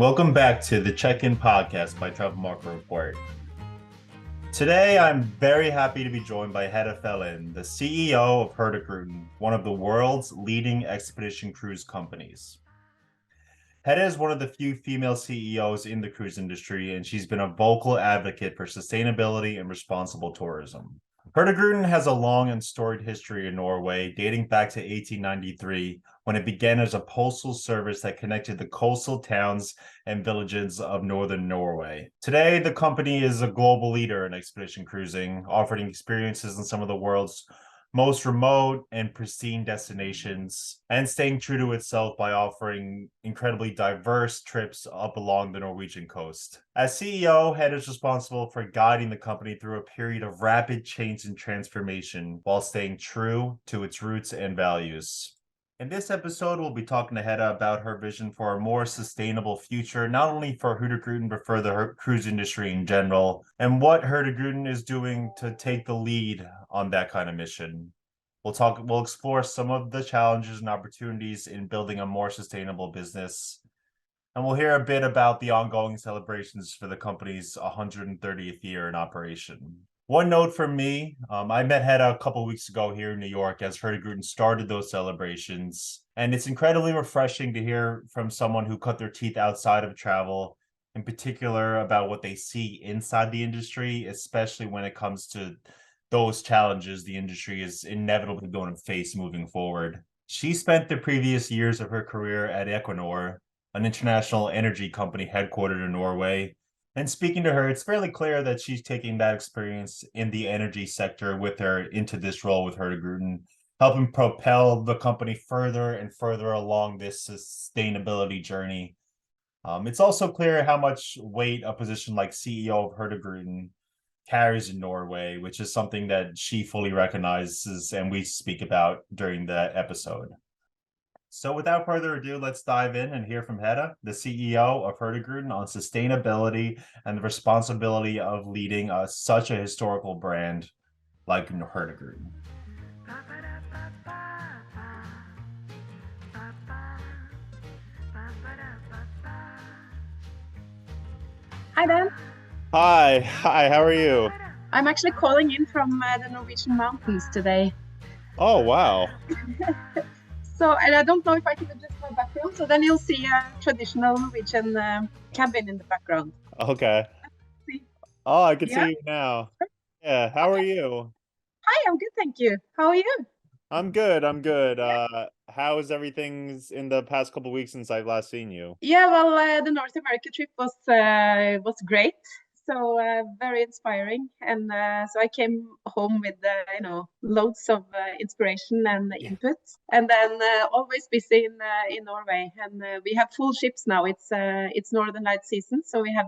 Welcome back to the Check-In Podcast by Travel Market Report. Today, I'm very happy to be joined by Hedda Felin, the CEO of Hurtigruten, one of the world's leading expedition cruise companies. Hedda is one of the few female CEOs in the cruise industry, and she's been a vocal advocate for sustainability and responsible tourism. Hurtigruten has a long and storied history in Norway, dating back to 1893, when it began as a postal service that connected the coastal towns and villages of northern Norway. Today, the company is a global leader in expedition cruising, offering experiences in some of the world's most remote and pristine destinations, and staying true to itself by offering incredibly diverse trips up along the Norwegian coast. As CEO, Head is responsible for guiding the company through a period of rapid change and transformation while staying true to its roots and values. In this episode, we'll be talking to Hedda about her vision for a more sustainable future, not only for Hurtigruten, but for the cruise industry in general, and what Hurtigruten is doing to take the lead on that kind of mission. We'll explore some of the challenges and opportunities in building a more sustainable business. And we'll hear a bit about the ongoing celebrations for the company's 130th year in operation. One note from me, I met Hedda a couple weeks ago here in New York as Hurtigruten started those celebrations. And it's incredibly refreshing to hear from someone who cut their teeth outside of travel, in particular about what they see inside the industry, especially when it comes to those challenges the industry is inevitably going to face moving forward. She spent the previous years of her career at Equinor, an international energy company headquartered in Norway. And speaking to her, it's fairly clear that she's taking that experience in the energy sector with her into this role with Hurtigruten, helping propel the company further and further along this sustainability journey. It's also clear how much weight a position like CEO of Hurtigruten carries in Norway, which is something that she fully recognizes and we speak about during the episode. So without further ado, let's dive in and hear from Hedda, the CEO of Hurtigruten, on sustainability and the responsibility of leading such a historical brand like Hurtigruten. Hi, Dan. Hi, how are you? I'm actually calling in from the Norwegian mountains today. Oh, wow. So, and I don't know if I can adjust my background, so then you'll see a traditional Norwegian cabin in the background. Okay. Oh, I can see you now. Yeah, how are you? Hi, I'm good, thank you. How are you? I'm good. How is everything in the past couple of weeks since I've last seen you? Yeah, well, the North America trip was great. So very inspiring, and so I came home with loads of inspiration and input, and then always busy in Norway. And we have full ships now. It's Northern Light season, so we have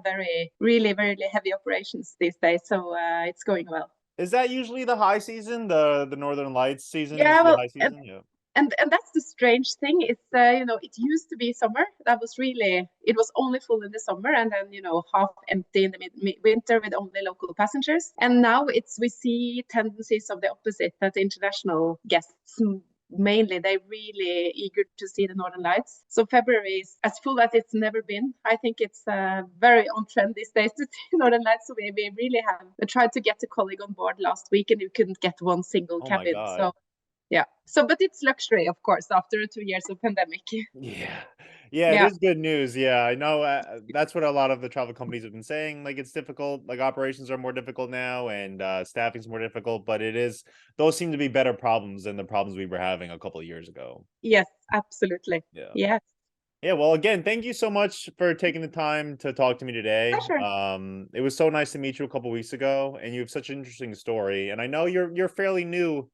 really heavy operations these days. So it's going well. Is that usually the high season, the Northern Lights season? Yeah, is well, the high season? Yeah. And that's the strange thing. It's it used to be summer. It was only full in the summer, and then half empty in the winter with only local passengers. And now we see tendencies of the opposite. That international guests mainly, they're really eager to see the Northern Lights. So February is as full as it's never been. I think it's very on trend these days to see Northern Lights. So we really have tried to get a colleague on board last week, and you couldn't get one single cabin. My God. So. Yeah. So, but it's luxury, of course, after 2 years of pandemic. Yeah, it is good news. Yeah, I know that's what a lot of the travel companies have been saying. Like, it's difficult, like operations are more difficult now and staffing's more difficult, but those seem to be better problems than the problems we were having a couple of years ago. Yes, absolutely. Yeah. Yes. Yeah, well, again, thank you so much for taking the time to talk to me today. Sure. It was so nice to meet you a couple weeks ago, and you have such an interesting story. And I know you're fairly new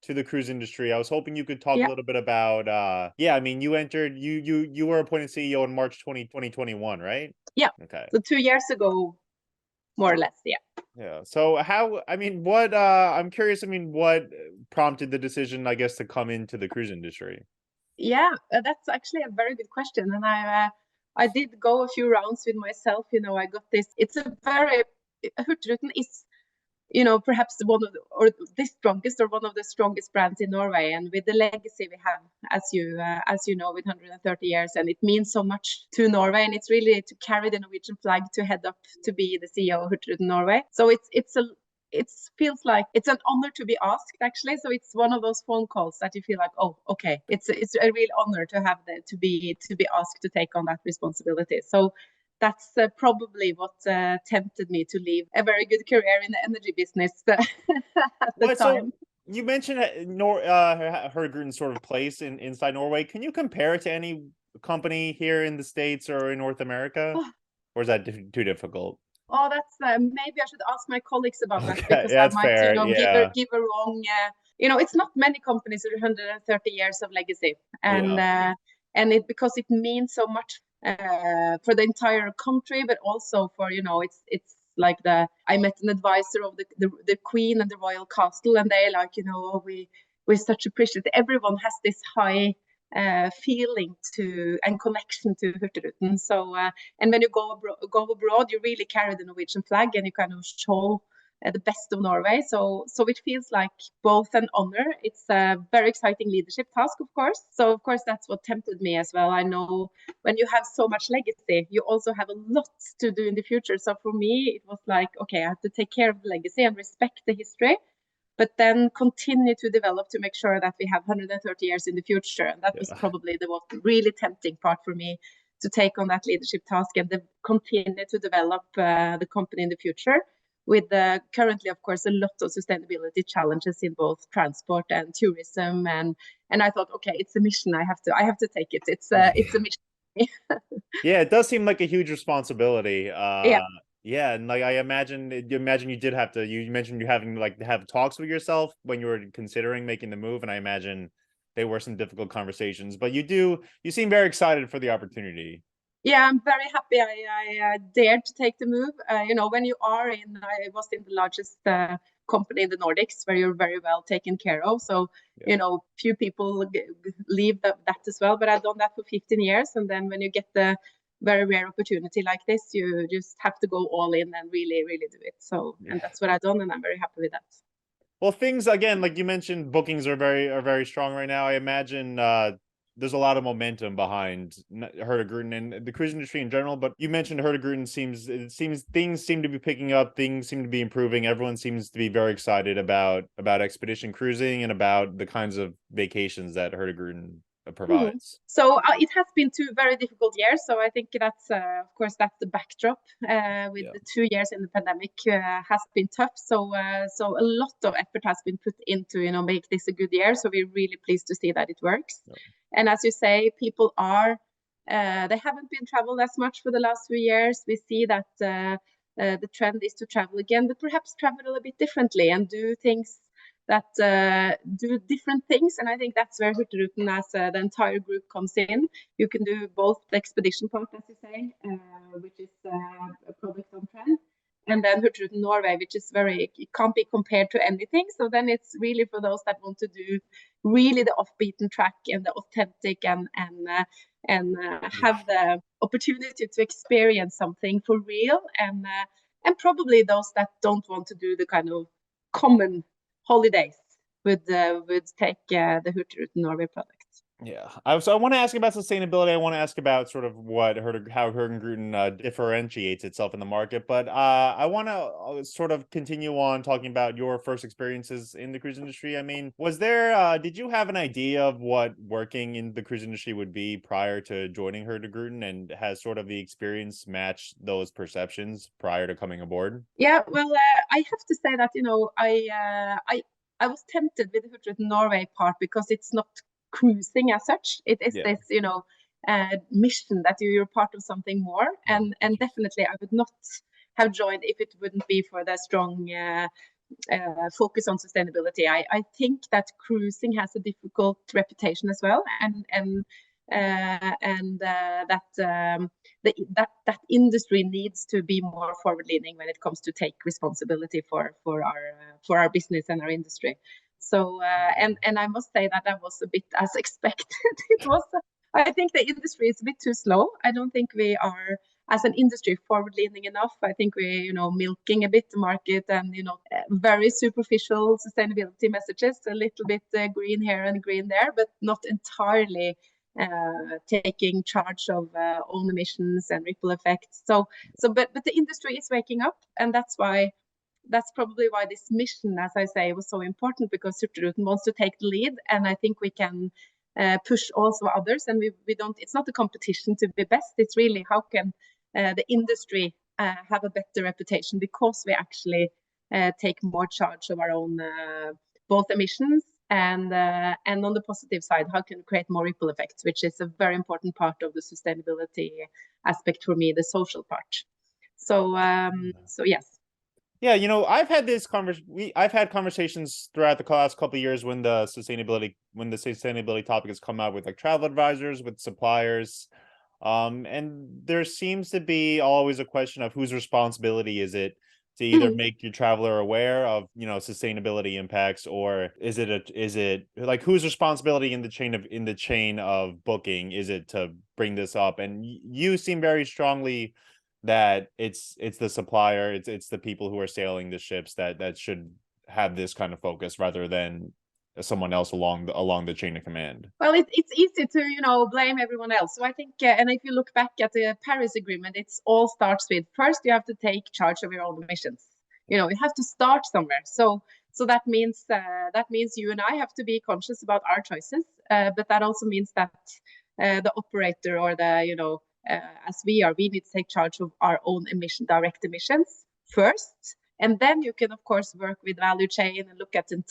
to the cruise industry. I was hoping you could talk a little bit about I mean, you were appointed CEO in March 2021, right? Yeah. Okay. So 2 years ago, more or less, yeah. Yeah. So I'm curious, what prompted the decision, I guess, to come into the cruise industry? Yeah, that's actually a very good question. And I did go a few rounds with myself. I got this. Hurtigruten perhaps one of the strongest or one of the strongest brands in Norway, and with the legacy we have, as you know, with 130 years, and it means so much to Norway, and it's really to carry the Norwegian flag, to head up, to be the CEO of Hurtigruten Norway. So it feels like it's an honor to be asked, actually. So it's one of those phone calls that you feel like, oh, okay, it's a real honor to have to be asked to take on that responsibility. So that's probably what tempted me to leave a very good career in the energy business at the time. So you mentioned Hurtigruten's sort of place inside Norway. Can you compare it to any company here in the States or in North America? Or is that too difficult? Oh, that's maybe I should ask my colleagues about that, Okay, because I that's might, fair. Yeah. give a wrong. It's not many companies with 130 years of legacy, and because it means so much for the entire country, but also for it's like I met an advisor of the Queen and the royal castle, and they like we're such appreciative. Everyone has this high feeling to and connection to Hurtigruten. So and when you go abroad, you really carry the Norwegian flag, and you kind of show the best of Norway. So it feels like both an honor. It's a very exciting leadership task, of course. So of course that's what tempted me as well. I know when you have so much legacy, you also have a lot to do in the future. So for me, it was like, okay, I have to take care of the legacy and respect the history, but then continue to develop to make sure that we have 130 years in the future. And that was probably the really tempting part for me, to take on that leadership task and continue to develop the company in the future, with currently, of course, a lot of sustainability challenges in both transport and tourism. And I thought, okay, it's a mission. I have to take it. It's a mission. Yeah, it does seem like a huge responsibility. Yeah. Yeah, and like you did have to. You mentioned you having to have talks with yourself when you were considering making the move, and I imagine they were some difficult conversations. But you seem very excited for the opportunity. Yeah, I'm very happy I dared to take the move. When you are I was in the largest company in the Nordics, where you're very well taken care of. So, few people leave that as well. But I've done that for 15 years. And then when you get the very rare opportunity like this, you just have to go all in and really, really do it. So, and that's what I've done, and I'm very happy with that. Well, things again, like you mentioned, bookings are very strong right now. I imagine there's a lot of momentum behind Hurtigruten and the cruise industry in general. But you mentioned Hurtigruten seems things seem to be picking up, things seem to be improving. Everyone seems to be very excited about expedition cruising and about the kinds of vacations that Hurtigruten provides. So it has been 2 very difficult years. So I think that's of course that's the backdrop. With the 2 years in the pandemic has been tough. So a lot of effort has been put into make this a good year. So we're really pleased to see that it works. And as you say, people are they haven't been traveled as much for the last few years. We see that the trend is to travel again, but perhaps travel a little bit differently and do things that do different things. And I think that's where Hurtigruten as the entire group comes in. You can do both the expedition part, as you say, which is a product on trend, and then Hurtigruten Norway, which is it can't be compared to anything. So then it's really for those that want to do really the off-beaten track and the authentic and have the opportunity to experience something for real, and probably those that don't want to do the kind of common holidays would take the Hurtigruten Norway product. Yeah. So I want to ask about sustainability. I want to ask about sort of how Hurtigruten differentiates itself in the market. But I want to sort of continue on talking about your first experiences in the cruise industry. I mean, did you have an idea of what working in the cruise industry would be prior to joining Hurtigruten, and has sort of the experience matched those perceptions prior to coming aboard? Yeah, well, I have to say that, I was tempted with the Hurtigruten Norway part, because it's not cruising as such. It is this mission that you're part of something more, and definitely I would not have joined if it wouldn't be for the strong focus on sustainability. I think that cruising has a difficult reputation as well, and that industry needs to be more forward leaning when it comes to take responsibility for our business and our industry. So and I must say that was a bit as expected. I think the industry is a bit too slow. I don't think we are as an industry forward-leaning enough. I think we're, milking a bit the market and, very superficial sustainability messages, a little bit green here and green there, but not entirely taking charge of own emissions and ripple effects. But the industry is waking up, and that's probably why this mission, as I say, was so important, because Hurtigruten wants to take the lead, and I think we can push also others. And we don't. It's not a competition to be best. It's really how can the industry have a better reputation, because we actually take more charge of our own both emissions and on the positive side, how can we create more ripple effects, which is a very important part of the sustainability aspect for me, the social part. So yes. Yeah, I've had I've had conversations throughout the last couple of years when the sustainability topic has come out with like travel advisors, with suppliers. And there seems to be always a question of whose responsibility is it to either make your traveler aware of, sustainability impacts, or is it like whose responsibility in the chain of booking is it to bring this up? And you seem very strongly that it's the supplier, it's the people who are sailing the ships that should have this kind of focus rather than someone else along the chain of command. Well, it's easy to blame everyone else. So I think, and if you look back at the Paris Agreement, it all starts with first you have to take charge of your own emissions. You have to start somewhere. So that means you and I have to be conscious about our choices, but that also means that the operator or the as we need to take charge of our own direct emissions first, and then you can of course work with value chain and look at the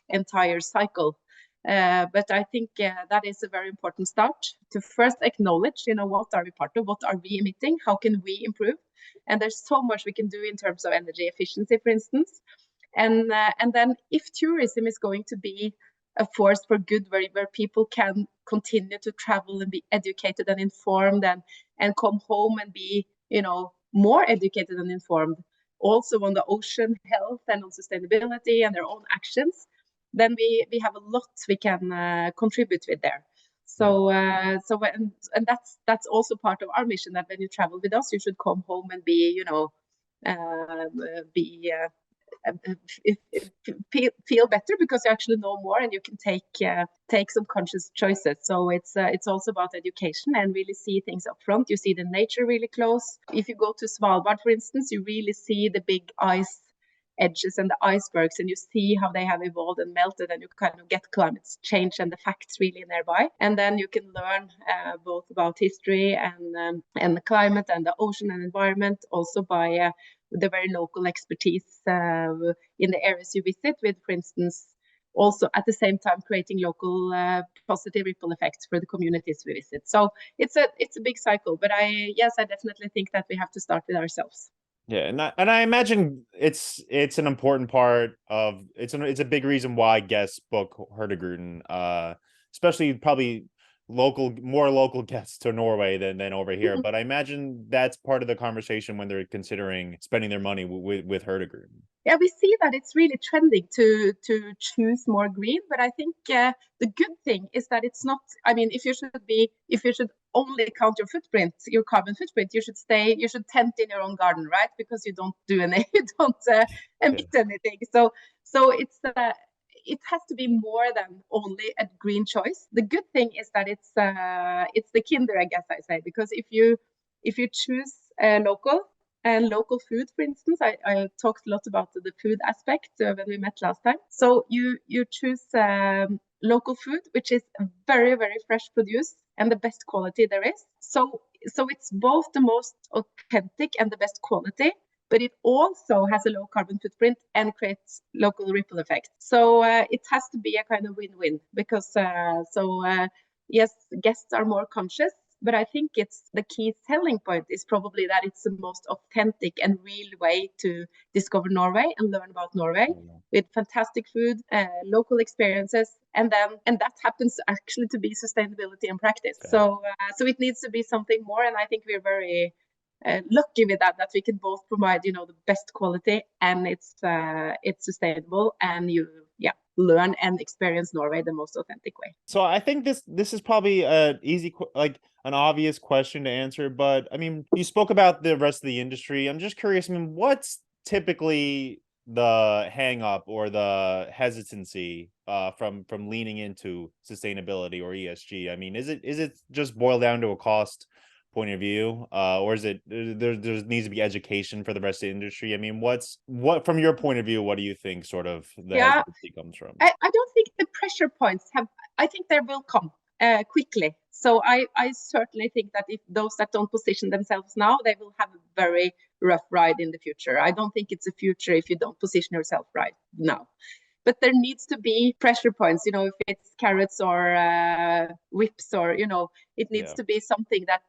entire cycle. But I think that is a very important start, to first acknowledge, what are we part of, what are we emitting, how can we improve, and there's so much we can do in terms of energy efficiency, for instance, and then if tourism is going to be a force for good, where people can continue to travel and be educated and informed, and come home and be more educated and informed also on the ocean health and on sustainability and their own actions, then we have a lot we can contribute with there. So and that's also part of our mission, that when you travel with us, you should come home and be feel better, because you actually know more and you can take some conscious choices. So it's also about education and really see things up front. You see the nature really close. If you go to Svalbard, for instance, you really see the big ice edges and the icebergs, and you see how they have evolved and melted, and you kind of get climate change and the facts really nearby. And then you can learn both about history and the climate and the ocean and environment, also by the very local expertise in the areas you visit with, for instance, also at the same time creating local positive ripple effects for the communities we visit. So it's a big cycle, but I definitely think that we have to start with ourselves. Yeah, and I imagine it's an important part of it's a big reason why guests book Hurtigruten, especially probably more local guests to Norway than over here. But I imagine that's part of the conversation when they're considering spending their money with Hurtigruten. Yeah, we see that it's really trending to choose more green, but I think the good thing is that it's not. I mean, if you should only count your footprint, your carbon footprint, you should tent in your own garden, right? Because you don't emit anything. So it has to be more than only a green choice. The good thing is that it's the kinder, I guess I say, because if you choose local food, for instance, I talked a lot about the food aspect when we met last time. So you choose local food, which is very, very fresh produce and the best quality there is. So it's both the most authentic and the best quality, but it also has a low carbon footprint and creates local ripple effects. So it has to be a kind of win-win, because yes, guests are more conscious, but I think it's the key selling point is probably that it's the most authentic and real way to discover Norway and learn about Norway, with fantastic food, local experiences, and that happens actually to be sustainability in practice. So it needs to be something more, and I think we're very lucky with that we can both provide the best quality, and it's sustainable, and learn and experience Norway the most authentic way. So I think this is probably an like an obvious question to answer, but I mean, you spoke about the rest of the industry. I'm just curious. I mean, what's typically the hang up or the hesitancy from leaning into sustainability or ESG? I mean, is it just boiled down to a cost point of view, or is it there needs to be education for the rest of the industry? I mean, what from your point of view, what do you think sort of the hesitancy comes from? I don't think the pressure points have, I think they will come quickly. So I certainly think that if those that don't position themselves now, they will have a very rough ride in the future. I don't think it's a future if you don't position yourself right now. But there needs to be pressure points, you know, if it's carrots or whips or, you know, it needs to be something that,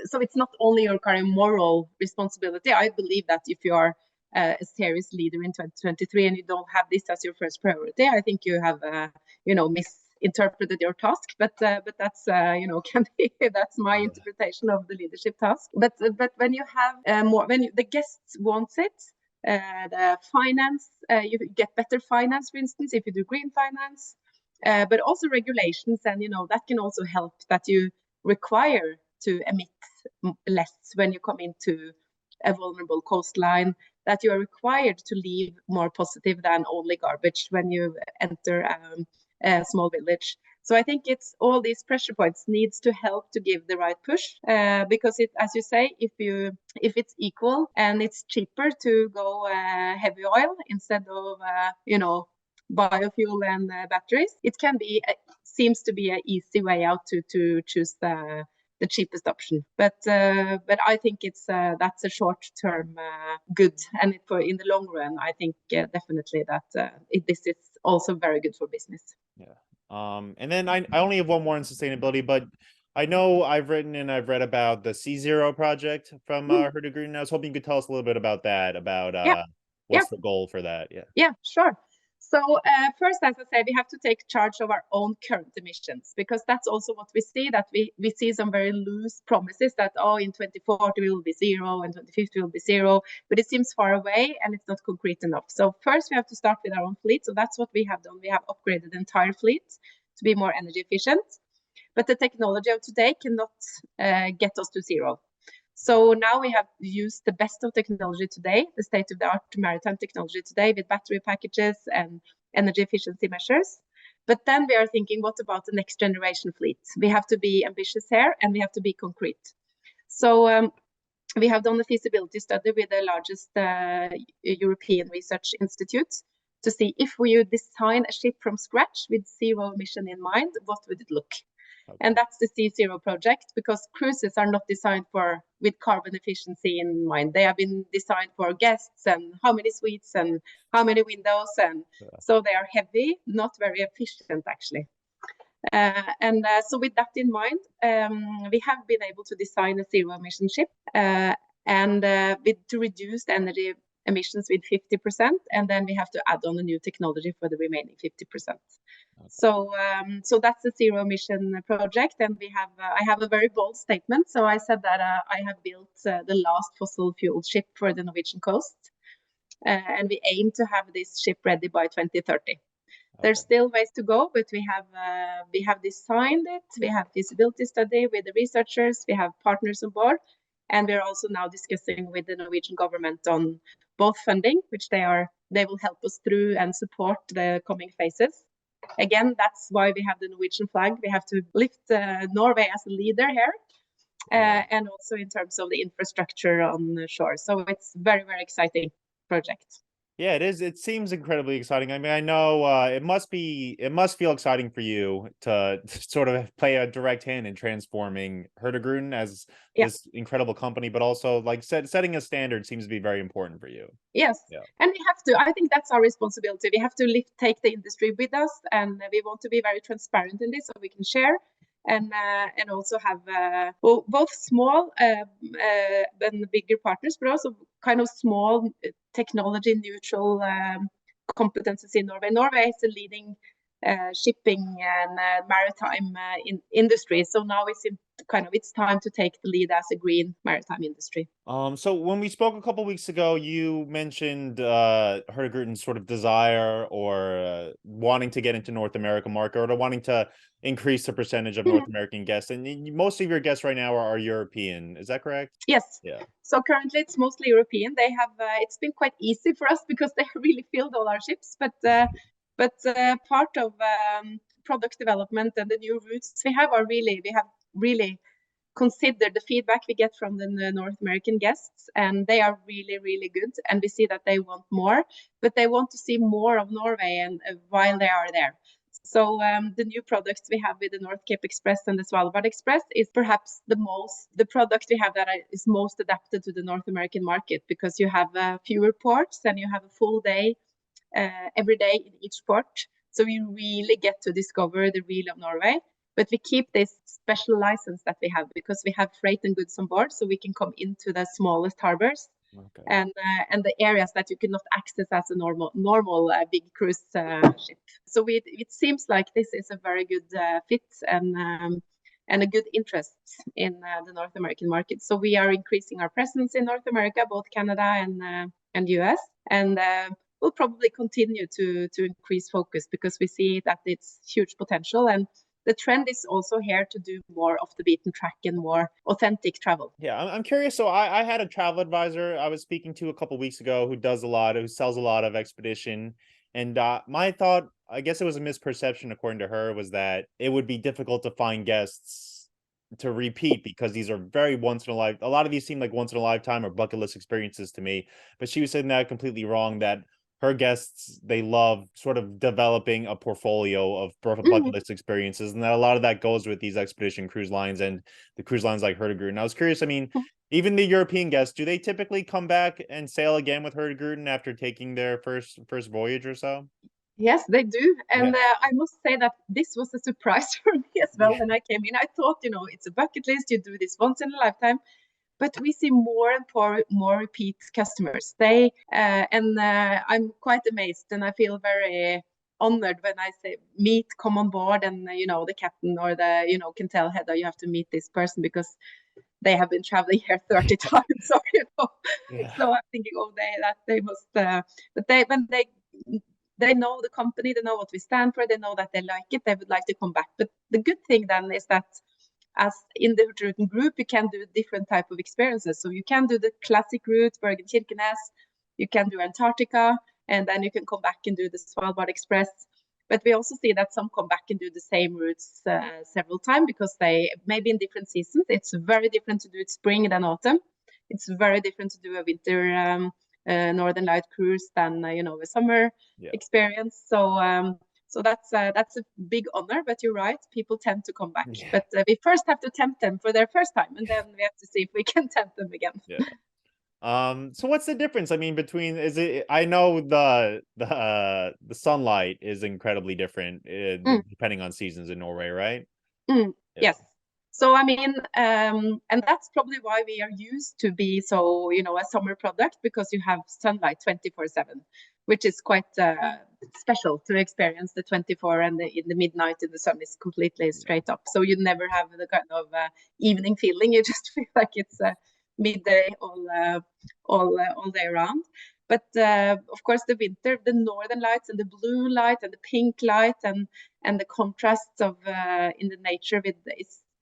so it's not only your kind of moral responsibility. I believe that if you are a serious leader in 2023 and you don't have this as your first priority, I think you have, you know, misinterpreted your task. But that's, you know, that's my interpretation of the leadership task. But when you have more, when the guests wants it, the finance, you get better finance, for instance, if you do green finance, but also regulations, and you know that can also help that you require to emit less when you come into a vulnerable coastline, that you are required to leave more positive than only garbage when you enter a small village. So I think it's all these pressure points needs to help to give the right push, because it, as you say, if it's equal and it's cheaper to go heavy oil instead of you know, biofuel and batteries, it can be seems to be an easy way out to choose the cheapest option. But I think it's that's a short term good, and in the long run, I think definitely that this is also very good for business. Yeah. And then I only have one more on sustainability, but I know I've written and I've read about the C0 project from Hurtigruten. I was hoping you could tell us a little bit about that, about what's the goal for that? Yeah, sure. So first, as I said, we have to take charge of our own current emissions, because that's also what we see, that we see some very loose promises that, oh, in 2040 we will be zero, and 2050 we will be zero, but it seems far away and it's not concrete enough. So first we have to start with our own fleet. So that's what we have done. We have upgraded the entire fleet to be more energy efficient, but the technology of today cannot get us to zero. So now we have used the best of technology today, the state-of-the-art maritime technology today, with battery packages and energy efficiency measures. But then we are thinking, what about the next generation fleet? We have to be ambitious here, and we have to be concrete. So we have done a feasibility study with the largest European research institute to see if we design a ship from scratch with zero emission in mind, what would it look? And that's the C0 project, because cruises are not designed with carbon efficiency in mind. They have been designed for guests and how many suites and how many windows, and so they are heavy, not very efficient actually. So with that in mind, we have been able to design a zero emission ship to reduce the energy emissions with 50%, and then we have to add on a new technology for the remaining 50%. So that's the zero emission project, and I have a very bold statement. So I said that I have built the last fossil fuel ship for the Norwegian coast, and we aim to have this ship ready by 2030. There's still ways to go, but we have designed it. We have feasibility study with the researchers. We have partners on board, and we're also now discussing with the Norwegian government on both funding, which they will help us through and support the coming phases. Again, that's why we have the Norwegian flag. We have to lift Norway as a leader here, and also in terms of the infrastructure on the shore. So it's very, very exciting project. Yeah, it is. It seems incredibly exciting. I mean, I know it must feel exciting for you to sort of play a direct hand in transforming Hurtigruten as this incredible company, but also like setting a standard seems to be very important for you. Yes, and we have to. I think that's our responsibility. We have to take the industry with us, and we want to be very transparent in this, so we can share. And also have both small and bigger partners, but also kind of small technology neutral competencies in Norway. Norway is a leading shipping and maritime industry. So now it's time to take the lead as a green maritime industry. So when we spoke a couple weeks ago, you mentioned Hurtigruten's sort of desire or wanting to get into North America market, or wanting to increase the percentage of North American guests. And most of your guests right now are European. Is that correct? Yes. Yeah. So currently it's mostly European. They have it's been quite easy for us because they really filled all our ships. But part of product development and the new routes we have really considered the feedback we get from the North American guests, and they are really, really good. And we see that they want more, but they want to see more of Norway and while they are there. So the new products we have with the North Cape Express and the Svalbard Express is perhaps the product we have that is most adapted to the North American market, because you have fewer ports and you have a full day every day in each port. So you really get to discover the real of Norway. But we keep this special license that we have because we have freight and goods on board, so we can come into the smallest harbors. Okay. And the areas that you cannot access as a normal big cruise ship. So it seems like this is a very good fit and a good interest in the North American market. So we are increasing our presence in North America, both Canada and US, and we'll probably continue to increase focus because we see that it's huge potential. And the trend is also here to do more off the beaten track and more authentic travel. Yeah, I'm curious. So I had a travel advisor I was speaking to a couple weeks ago who sells a lot of expedition. And my thought, I guess it was a misperception according to her, was that it would be difficult to find guests to repeat because these are very once in a life. A lot of these seem like once in a lifetime or bucket list experiences to me. But she was saying that completely wrong, that her guests, they love sort of developing a portfolio of bucket list experiences, and that a lot of that goes with these expedition cruise lines and the cruise lines like Hurtigruten. I was curious, I mean, even the European guests, do they typically come back and sail again with Hurtigruten after taking their first voyage or so? Yes, they do. And I must say that this was a surprise for me as well when I came in. I thought, it's a bucket list, you do this once in a lifetime. But we see more and more repeat customers. I'm quite amazed, and I feel very honored when I say come on board, and the captain or can tell Hedda, you have to meet this person because they have been traveling here 30 times. So so I'm thinking, they must. But they know the company, they know what we stand for, they know that they like it, they would like to come back. But the good thing then is that, as in the Hurtigruten group, you can do different type of experiences. So you can do the classic route, Bergen-Kirkenes, you can do Antarctica, and then you can come back and do the Svalbard Express. But we also see that some come back and do the same routes several times because they maybe in different seasons. It's very different to do it spring than autumn. It's very different to do a winter Northern Light cruise than a summer experience. So that's a big honor, but you're right, people tend to come back. But we first have to tempt them for their first time, and then we have to see if we can tempt them again. So what's the difference? I mean, I know the sunlight is incredibly different depending on seasons in Norway, right? Yes. So I mean, and that's probably why we are used to be so, a summer product, because you have sunlight 24/7, which is quite special to experience the 24, and in the midnight in the sun is completely straight up. So you never have the kind of evening feeling. You just feel like it's midday all day around. But of course, the winter, the northern lights and the blue light and the pink light and the contrasts of in the nature with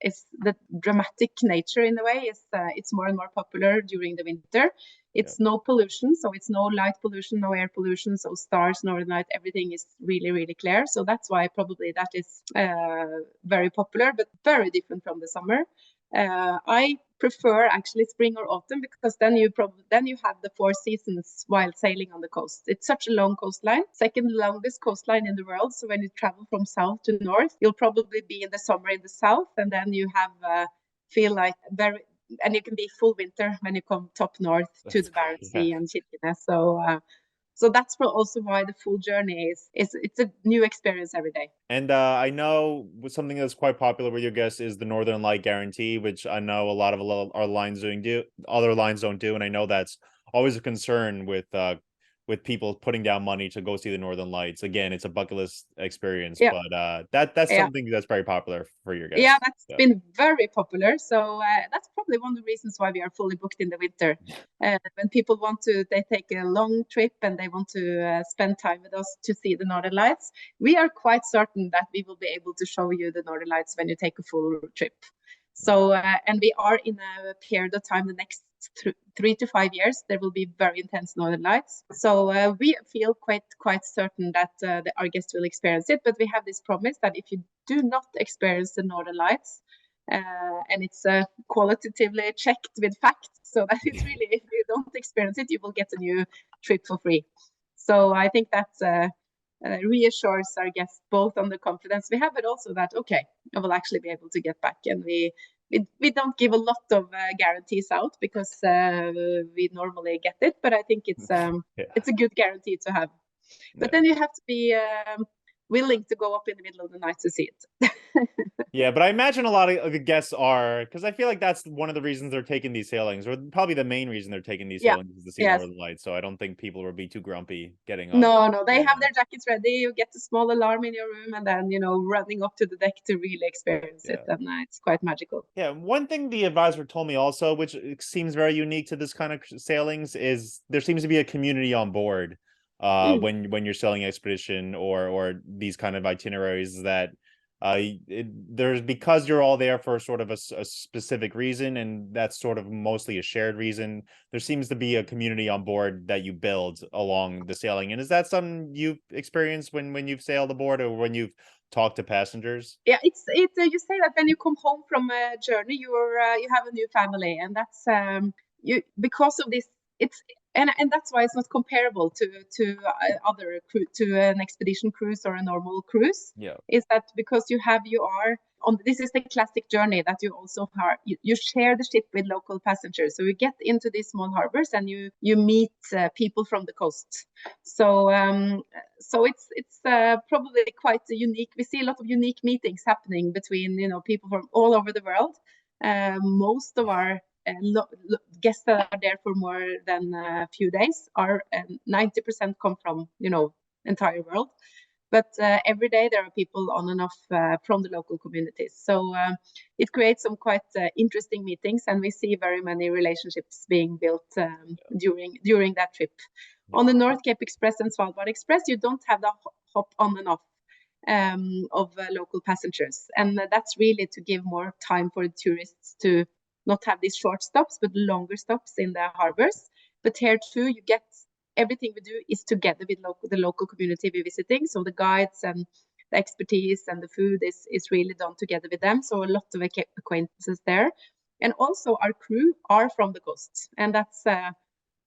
is the dramatic nature in a way it's more and more popular during the winter. It's no pollution, so it's no light pollution, no air pollution, so stars, northern light, everything is really, really clear. So that's why probably that is very popular, but very different from the summer. I prefer actually spring or autumn, because then you have the 4 seasons while sailing on the coast. It's such a long coastline, second longest coastline in the world. So when you travel from south to north, you'll probably be in the summer in the south, and then you have feel like and you can be full winter when you come top north to the Barents Sea and Kirkenes. So that's also why the full journey it's a new experience every day. And I know something that's quite popular with your guests is the Northern Light Guarantee, which I know a lot of our lines other lines don't do, and I know that's always a concern with with people putting down money to go see the Northern Lights. Again, it's a bucket list experience, Yeah. but that's Yeah. something that's very popular for your guests. Yeah, that's been very popular. So that's probably one of the reasons why we are fully booked in the winter. When people want to, they take a long trip and they want to spend time with us to see the Northern Lights. We are quite certain that we will be able to show you the Northern Lights when you take a full trip. So, and we are in a period of time, the next 3 to 5 years, there will be very intense Northern Lights. So we feel quite certain that our guests will experience it. But we have this promise that if you do not experience the Northern Lights, and it's qualitatively checked with facts, so that it's really, if you don't experience it, you will get a new trip for free. So I think that reassures our guests both on the confidence we have, but also that, okay, I will actually be able to get back. And we don't give a lot of guarantees out because we normally get it, but I think it's a good guarantee to have. But then you have to be willing to go up in the middle of the night to see it. Yeah, but I imagine a lot of the guests are, because I feel like that's one of the reasons they're taking these sailings, or probably the main reason they're taking these sailings is to see the Northern Lights. So I don't think people will be too grumpy getting up. No, they have their jackets ready. You get a small alarm in your room, and then running up to the deck to really experience it, and it's quite magical. Yeah, one thing the advisor told me also, which seems very unique to this kind of sailings, is there seems to be a community on board when you're sailing expedition or these kind of itineraries, that there's, because you're all there for sort of a specific reason, and that's sort of mostly a shared reason, there seems to be a community on board that you build along the sailing. And is that something you've experienced when you've sailed aboard, or when you've talked to passengers? Yeah, it's you say that when you come home from a journey, you have a new family, and that's you, because of this, it's and that's why it's not comparable to other to an expedition cruise or a normal cruise. Yeah, is that because you are on, this is the classic journey that you also are, you share the ship with local passengers, so you get into these small harbors and you meet people from the coast. So it's probably quite unique. We see a lot of unique meetings happening between people from all over the world. Most of our guests that are there for more than a few days are 90% come from entire world. But every day there are people on and off from the local communities. So it creates some quite interesting meetings, and we see very many relationships being built during that trip. On the North Cape Express and Svalbard Express, you don't have the hop on and off of local passengers. And that's really to give more time for the tourists to not have these short stops, but longer stops in the harbors. But here too, you get everything we do is together with the local community we're visiting. So the guides and the expertise and the food is really done together with them. So a lot of acquaintances there. And also our crew are from the coast. And that's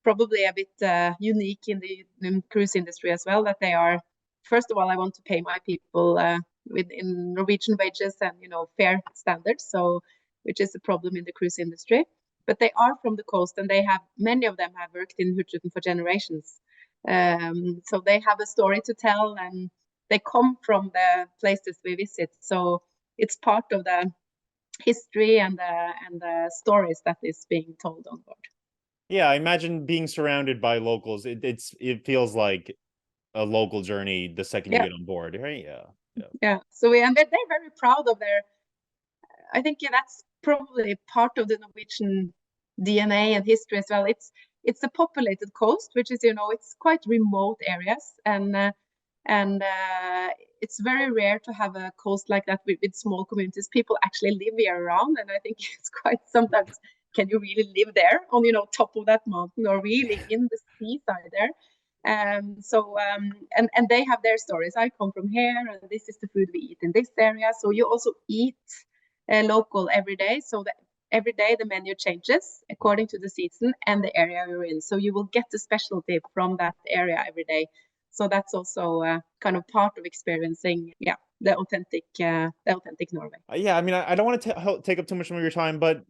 probably a bit unique in the cruise industry as well, that they are, first of all, I want to pay my people in Norwegian wages and fair standards, so which is a problem in the cruise industry. But they are from the coast, and many of them have worked in Hurtigruten for generations. So they have a story to tell, and they come from the places we visit. So it's part of the history and the stories that is being told on board. Yeah, I imagine being surrounded by locals, it feels like a local journey the second you get on board, right? Yeah. So and they're very proud of their. I think that's probably part of the Norwegian DNA and history as well. It's a populated coast, which is it's quite remote areas, and it's very rare to have a coast like that with small communities. People actually live year round, and I think it's quite sometimes, can you really live there on top of that mountain, or really in the seaside there? And they have their stories. I come from here, and this is the food we eat in this area. So you also eat local every day. So that every day the menu changes according to the season and the area you're in. So you will get the specialty from that area every day. So that's also kind of part of experiencing, the authentic Norway. Yeah, I mean, I don't want to take up too much of your time, but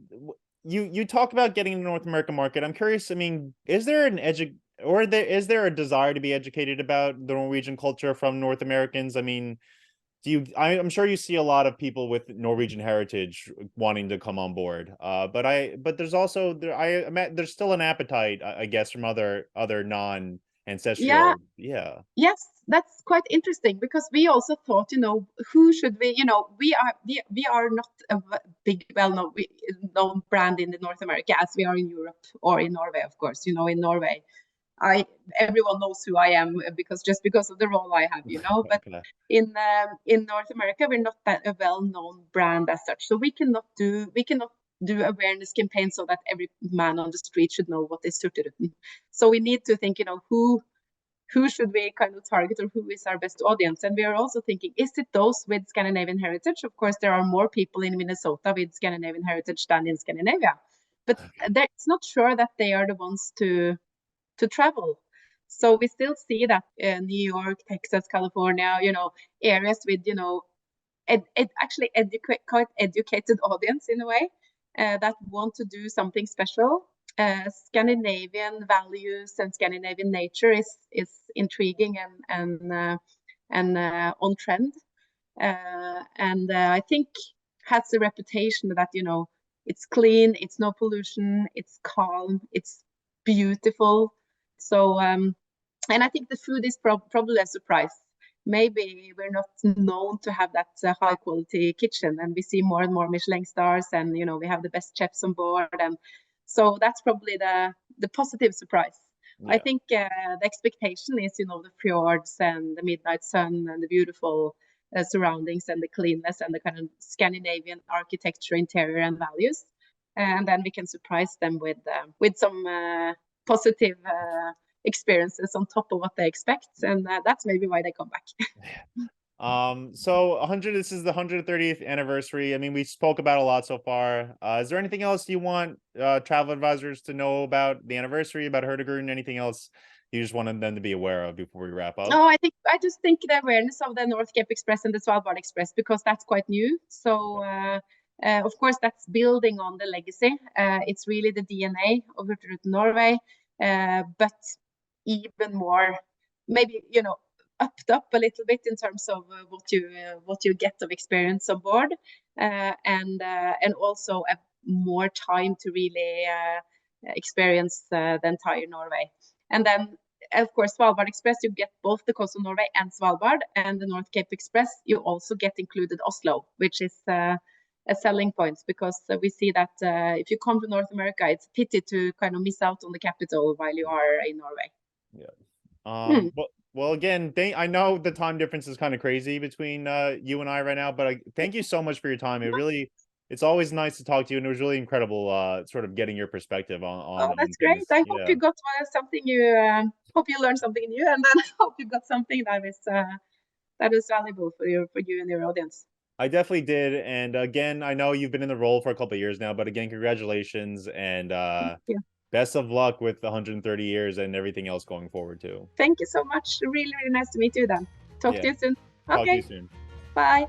you talk about getting the North American market. I'm curious. I mean, is there is there a desire to be educated about the Norwegian culture from North Americans? I mean, I'm sure you see a lot of people with Norwegian heritage wanting to come on board. But there's also there's still an appetite, I guess, from other non ancestral. Yes, that's quite interesting, because we also thought, who should we, we are not a big, well-known brand in the North America as we are in Europe or in Norway, of course. In Norway, everyone knows who I am because of the role I have, But Okay. in North America, we're not that a well-known brand as such, so we cannot do awareness campaigns so that every man on the street should know what is Hurtigruten. So we need to think, who should we kind of target, or who is our best audience? And we are also thinking, is it those with Scandinavian heritage? Of course, there are more people in Minnesota with Scandinavian heritage than in Scandinavia, but it's not sure that they are the ones to travel. So we still see that New York, Texas, California, areas with, actually quite educated audience in a way, that want to do something special. Scandinavian values and Scandinavian nature is intriguing and on trend, and I think has a reputation that it's clean, it's no pollution, it's calm, it's beautiful. So and I think the food is probably a surprise. Maybe we're not known to have that high quality kitchen, and we see more and more Michelin stars, and we have the best chefs on board, and so that's probably the positive surprise. I think the expectation is the fjords and the midnight sun and the beautiful surroundings and the cleanness and the kind of Scandinavian architecture, interior and values, and then we can surprise them with some positive experiences on top of what they expect, and that's maybe why they come back. So this is the 130th anniversary. I mean, we spoke about a lot so far. Is there anything else you want travel advisors to know about the anniversary, about Hurtigruten? Anything else you just wanted them to be aware of before we wrap up? No, I just think the awareness of the North Cape Express and the Svalbard Express, because that's quite new. So of course that's building on the legacy. It's really the DNA of Hurtigruten Norway, but even more, maybe upped up a little bit in terms of what you get of experience on board, and also a more time to really experience the entire Norway. And then of course Svalbard Express, you get both the coast of Norway and Svalbard, and the North Cape Express you also get included Oslo, which is a selling point, because we see that if you come to North America, it's a pity to kind of miss out on the capital while you are in Norway. Well, again, I know the time difference is kind of crazy between you and I right now, but thank you so much for your time. It's always nice to talk to you, and it was really incredible sort of getting your perspective on that's things. Great. I hope you got something hope you learned something new, and then I hope you got something that is valuable for you and your audience. I definitely did. And again, I know you've been in the role for a couple of years now, but again, congratulations, and best of luck with the 130 years and everything else going forward too. Thank you so much. Really, really nice to meet you then. Talk to you soon. Talk to you soon. Bye.